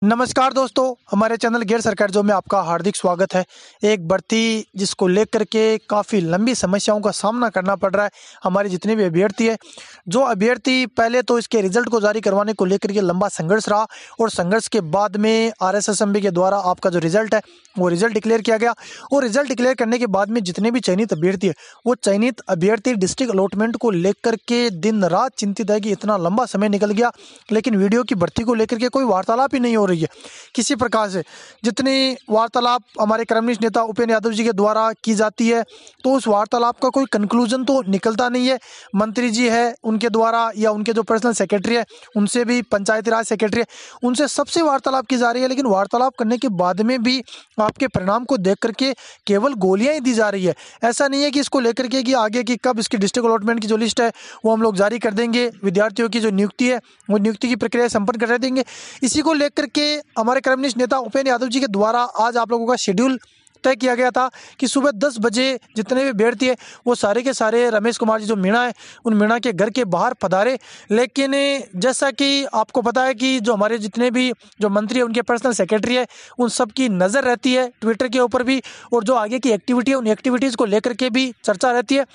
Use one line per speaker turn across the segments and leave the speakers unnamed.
नमस्कार दोस्तों, हमारे चैनल गैर सरकारी जॉब में आपका हार्दिक स्वागत है। एक भर्ती जिसको लेकर के काफ़ी लंबी समस्याओं का सामना करना पड़ रहा है हमारे जितने भी अभ्यर्थी है। जो अभ्यर्थी पहले तो इसके रिजल्ट को जारी करवाने को लेकर के लंबा संघर्ष रहा और संघर्ष के बाद में RSSMB के द्वारा आपका जो रिजल्ट है वो रिजल्ट डिक्लेयर किया गया। और रिजल्ट डिक्लेयर करने के बाद में जितने भी चयनित अभ्यर्थी है वो चयनित अभ्यर्थी डिस्ट्रिक्ट अलॉटमेंट को लेकर के दिन रात चिंतित है कि इतना लंबा समय निकल गया, लेकिन वीडियो की भर्ती को लेकर के कोई वार्तालाप ही नहीं हो रही है किसी प्रकार से। जितनी वार्तालाप हमारे कम्युनिस्ट नेता उपेंद्र यादव जी के द्वारा की जाती है तो उस वार्तालाप का कोई कंक्लूजन तो निकलता नहीं है। मंत्री जी है उनके द्वारा या उनके जो पर्सनल सेक्रेटरी है उनसे भी, पंचायती राज सेक्रेटरी है उनसे सबसे वार्तालाप की जा रही है, लेकिन वार्तालाप करने के बाद में भी आपके परिणाम को देख करके केवल गोलियां ही दी जा रही है। ऐसा नहीं है कि इसको लेकर के कि आगे की कब इसकी डिस्ट्रिक्ट अलॉटमेंट की जो लिस्ट है वो हम लोग जारी कर देंगे, विद्यार्थियों की जो नियुक्ति है वो नियुक्ति की प्रक्रिया संपन्न कर देंगे। इसी को लेकर के हमारे कम्युनिस्ट नेता उपेंद्र यादव जी के द्वारा आज आप लोगों का शेड्यूल तय किया गया था कि सुबह 10 बजे जितने भी अभ्यर्थी है वो सारे के सारे रमेश कुमार जी जो मीणा है उन मीणा के घर के बाहर पधारे। लेकिन जैसा कि आपको पता है कि जो हमारे जितने भी जो मंत्री है उनके पर्सनल सेक्रेटरी है उन सब की नज़र रहती है ट्विटर के ऊपर भी, और जो आगे की एक्टिविटी है उन एक्टिविटीज़ को लेकर के भी चर्चा रहती है।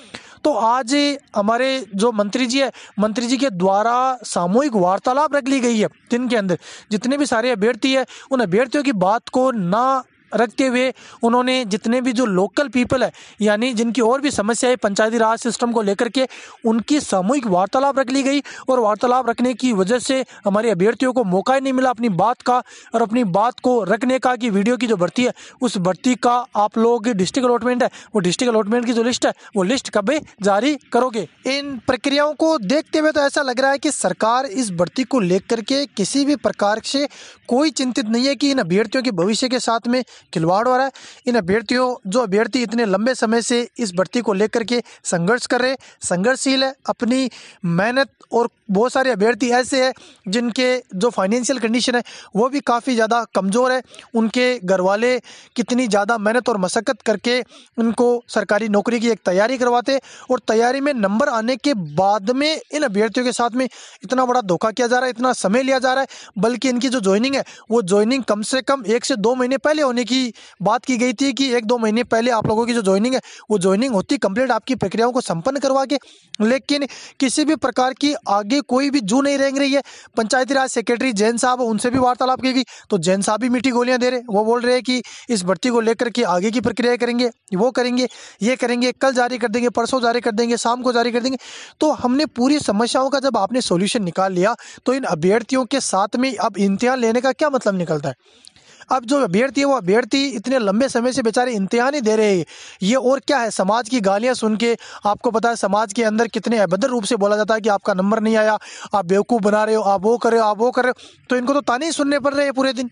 तो आज हमारे जो मंत्री जी है, मंत्री जी के द्वारा सामूहिक वार्तालाप रख ली गई है दिन के अंदर। जितने भी सारे अभ्यर्थी है उन अभ्यर्थियों की बात को ना रखते हुए उन्होंने जितने भी जो लोकल पीपल है यानी जिनकी और भी समस्या है पंचायती राज सिस्टम को लेकर के, उनकी सामूहिक वार्तालाप रख ली गई। और वार्तालाप रखने की वजह से हमारे अभ्यर्थियों को मौका ही नहीं मिला अपनी बात का और अपनी बात को रखने का कि वीडियो की जो भर्ती है उस भर्ती का आप लोग डिस्ट्रिक्ट अलॉटमेंट है वो डिस्ट्रिक्ट अलॉटमेंट की जो लिस्ट है वो लिस्ट कब जारी करोगे। इन प्रक्रियाओं को देखते हुए तो ऐसा लग रहा है कि सरकार इस भर्ती को लेकर के किसी भी प्रकार से कोई चिंतित नहीं है कि इन अभ्यर्थियों के भविष्य के साथ में खिलवाड़ हो रहा है। इन अभ्यर्थियों जो अभ्यर्थी इतने लंबे समय से इस भर्ती को लेकर के संघर्ष कर रहे, संघर्षशील है, अपनी मेहनत, और बहुत सारे अभ्यर्थी ऐसे हैं जिनके जो फाइनेंशियल कंडीशन है वो भी काफ़ी ज़्यादा कमज़ोर है। उनके घर वाले कितनी ज़्यादा मेहनत और मशक्क़त करके उनको सरकारी नौकरी की एक तैयारी करवाते और तैयारी में नंबर आने के बाद में इन अभ्यर्थियों के साथ में इतना बड़ा धोखा किया जा रहा है, इतना समय लिया जा रहा है। बल्कि इनकी जो ज्वाइनिंग है वो ज्वाइनिंग कम से कम 1 से 2 महीने पहले होने की बात की गई थी कि 1-2 महीने पहले आप लोगों की जो ज्वाइनिंग है वो ज्वाइनिंग होती कंप्लीट आपकी प्रक्रियाओं को संपन्न करवा के, लेकिन किसी भी प्रकार की आगे कोई भी जू नहीं रेंग रही है। पंचायती राज सेक्रेटरी जैन साहब उनसे भी वार्तालाप की गई तो जैन साहब भी मीठी गोलियां दे रहे, वो बोल रहे हैं कि इस भर्ती को लेकर के आगे की प्रक्रिया करेंगे, वो करेंगे, ये करेंगे, कल जारी कर देंगे, परसों जारी कर देंगे, शाम को जारी कर देंगे। तो हमने पूरी समस्याओं का जब आपने सॉल्यूशन निकाल लिया तो इन अभ्यर्थियों के साथ में अब इम्तिहान लेने का क्या मतलब निकलता है। अब जो अभ्यर्थी है वो अभ्यर्थी इतने लंबे समय से बेचारे इम्तिहान ही दे रहे हैं, ये और क्या है। समाज की गालियां सुन के, आपको पता है समाज के अंदर कितने अभद्र रूप से बोला जाता है कि आपका नंबर नहीं आया, आप बेवकूफ़ बना रहे हो, आप वो कर रहे हो, आप वो कर रहे हो, तो इनको तो ताने ही सुनने पड़ रहे हैं पूरे दिन।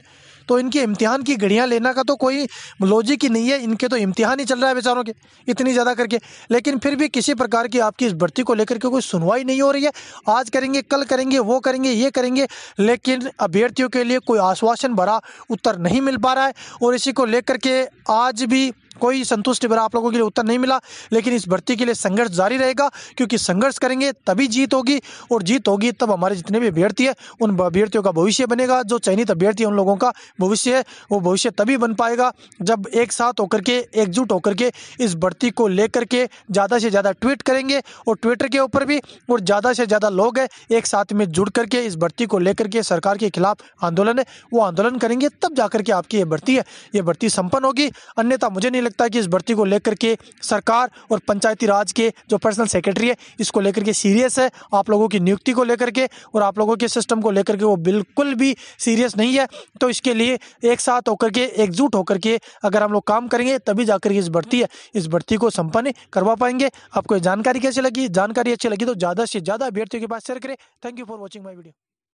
तो इनके इम्तिहान की घड़ियां लेना का तो कोई लॉजिक ही नहीं है, इनके तो इम्तिहान ही चल रहा है बेचारों के इतनी ज़्यादा करके। लेकिन फिर भी किसी प्रकार की आपकी इस भर्ती को लेकर के कोई सुनवाई नहीं हो रही है। आज करेंगे, कल करेंगे, वो करेंगे, ये करेंगे, लेकिन अभ्यर्थियों के लिए कोई आश्वासन भरा उत्तर नहीं मिल पा रहा है। और इसी को लेकर के आज भी कोई संतुष्टि भरा आप लोगों के लिए उत्तर नहीं मिला। लेकिन इस भर्ती के लिए संघर्ष जारी रहेगा, क्योंकि संघर्ष करेंगे तभी जीत होगी, और जीत होगी तब हमारे जितने भी अभ्यर्थी है उन अभ्यर्थियों का भविष्य बनेगा। जो चयनित अभ्यर्थी है उन लोगों का भविष्य है वो भविष्य तभी बन पाएगा जब एक साथ होकर के, एकजुट होकर के इस भर्ती को लेकर के ज़्यादा से ज़्यादा ट्वीट करेंगे, और ट्विटर के ऊपर भी और ज़्यादा से ज़्यादा लोग हैं एक साथ में जुड़ करके इस भर्ती को लेकर के सरकार के खिलाफ आंदोलन है वो आंदोलन करेंगे, तब जाकर के आपकी ये भर्ती है ये भर्ती संपन्न होगी। अन्यथा मुझे नहीं लगता कि इस भर्ती को लेकर के सरकार और पंचायती राज के जो पर्सनल सेक्रेटरी है इसको लेकर के सीरियस है। आप लोगों की नियुक्ति को लेकर के और आप लोगों के सिस्टम को लेकर के वो बिल्कुल भी सीरियस नहीं है। तो इसके लिए एक साथ होकर के, एकजुट होकर के अगर हम लोग काम करेंगे तभी जाकर के इस भर्ती को संपन्न करवा पाएंगे। आपको ये जानकारी कैसी लगी? जानकारी अच्छी लगी तो ज़्यादा से ज़्यादा अभ्यर्थियों के पास शेयर करें। Thank you for watching my video.